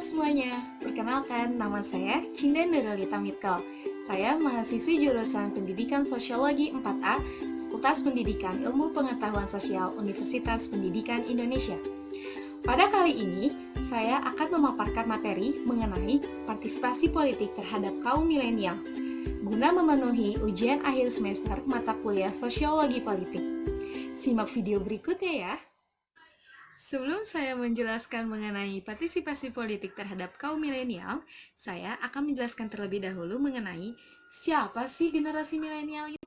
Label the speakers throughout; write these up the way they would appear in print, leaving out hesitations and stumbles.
Speaker 1: semuanya, perkenalkan nama saya Cinda Nurulita Mitkel. Saya mahasiswi jurusan Pendidikan Sosiologi 4A, Fakultas Pendidikan Ilmu Pengetahuan Sosial Universitas Pendidikan Indonesia. Pada kali ini, saya akan memaparkan materi mengenai partisipasi politik terhadap kaum milenial, guna memenuhi ujian akhir semester mata kuliah Sosiologi Politik. Simak video berikutnya ya. Sebelum saya menjelaskan mengenai partisipasi politik terhadap kaum milenial, saya akan menjelaskan terlebih dahulu mengenai siapa sih generasi milenial itu.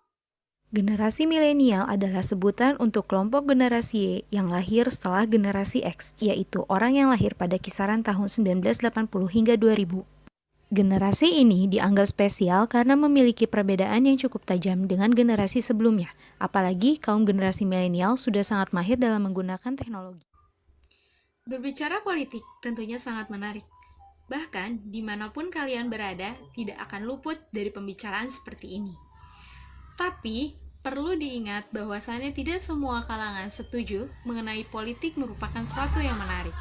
Speaker 2: Generasi milenial adalah sebutan untuk kelompok generasi Y yang lahir setelah generasi X, yaitu orang yang lahir pada kisaran tahun 1980 hingga 2000. Generasi ini dianggap spesial karena memiliki perbedaan yang cukup tajam dengan generasi sebelumnya, apalagi kaum generasi milenial sudah sangat mahir dalam menggunakan teknologi.
Speaker 1: Berbicara politik tentunya sangat menarik. Bahkan, dimanapun kalian berada, tidak akan luput dari pembicaraan seperti ini. Tapi, perlu diingat bahwasannya tidak semua kalangan setuju mengenai politik merupakan suatu yang menarik.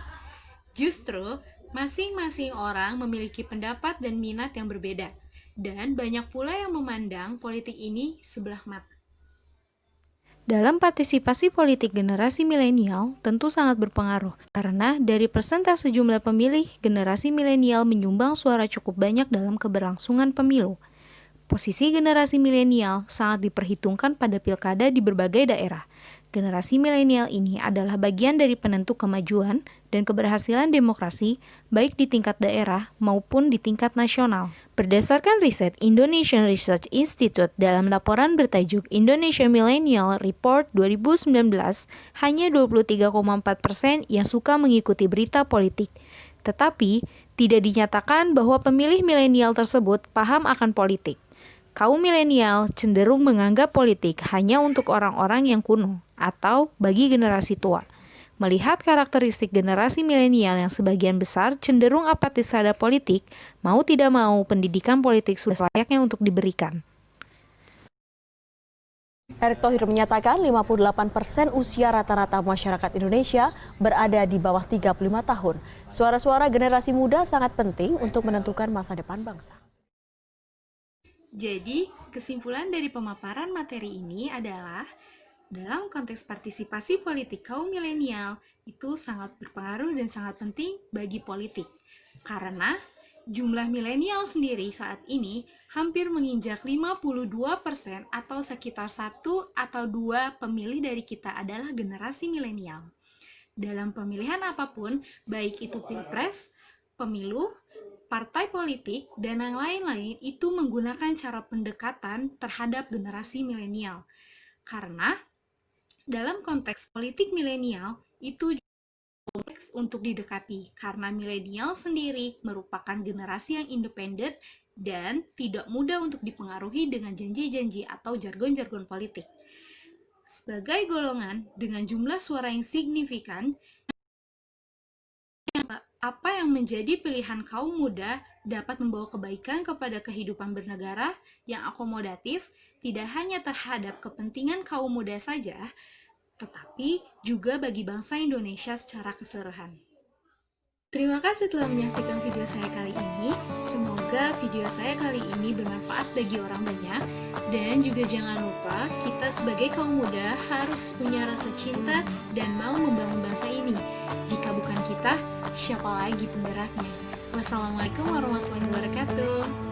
Speaker 1: Justru, masing-masing orang memiliki pendapat dan minat yang berbeda, dan banyak pula yang memandang politik ini sebelah mata.
Speaker 2: Dalam partisipasi politik generasi milenial tentu sangat berpengaruh, karena dari persentase jumlah pemilih, generasi milenial menyumbang suara cukup banyak dalam keberlangsungan pemilu. Posisi generasi milenial sangat diperhitungkan pada pilkada di berbagai daerah. Generasi milenial ini adalah bagian dari penentu kemajuan dan keberhasilan demokrasi baik di tingkat daerah maupun di tingkat nasional. Berdasarkan riset Indonesian Research Institute dalam laporan bertajuk Indonesia Millennial Report 2019, hanya 23,4% yang suka mengikuti berita politik. Tetapi, tidak dinyatakan bahwa pemilih milenial tersebut paham akan politik. Kaum milenial cenderung menganggap politik hanya untuk orang-orang yang kuno atau bagi generasi tua. Melihat karakteristik generasi milenial yang sebagian besar cenderung apatis terhadap politik, mau tidak mau pendidikan politik sudah layaknya untuk diberikan.
Speaker 3: Erick Thohir menyatakan 58% usia rata-rata masyarakat Indonesia berada di bawah 35 tahun. Suara-suara generasi muda sangat penting untuk menentukan masa depan bangsa.
Speaker 1: Jadi, kesimpulan dari pemaparan materi ini adalah dalam konteks partisipasi politik kaum milenial itu sangat berpengaruh dan sangat penting bagi politik. Karena jumlah milenial sendiri saat ini hampir menginjak 52% atau sekitar 1 atau 2 pemilih dari kita adalah generasi milenial. Dalam pemilihan apapun, baik itu pilpres, pemilu, partai politik, dan yang lain-lain itu menggunakan cara pendekatan terhadap generasi milenial. Karena dalam konteks politik milenial itu kompleks untuk didekati karena milenial sendiri merupakan generasi yang independen dan tidak mudah untuk dipengaruhi dengan janji-janji atau jargon-jargon politik. Sebagai golongan dengan jumlah suara yang signifikan, apa yang menjadi pilihan kaum muda dapat membawa kebaikan kepada kehidupan bernegara yang akomodatif tidak hanya terhadap kepentingan kaum muda saja, tetapi juga bagi bangsa Indonesia secara keseluruhan. Terima kasih telah menyaksikan video saya kali ini. Semoga video saya kali ini bermanfaat bagi orang banyak. Dan juga jangan lupa, kita sebagai kaum muda harus punya rasa cinta dan mau membangun bangsa ini. Jika bukan kita, siapa lagi penggeraknya? Wassalamualaikum warahmatullahi wabarakatuh.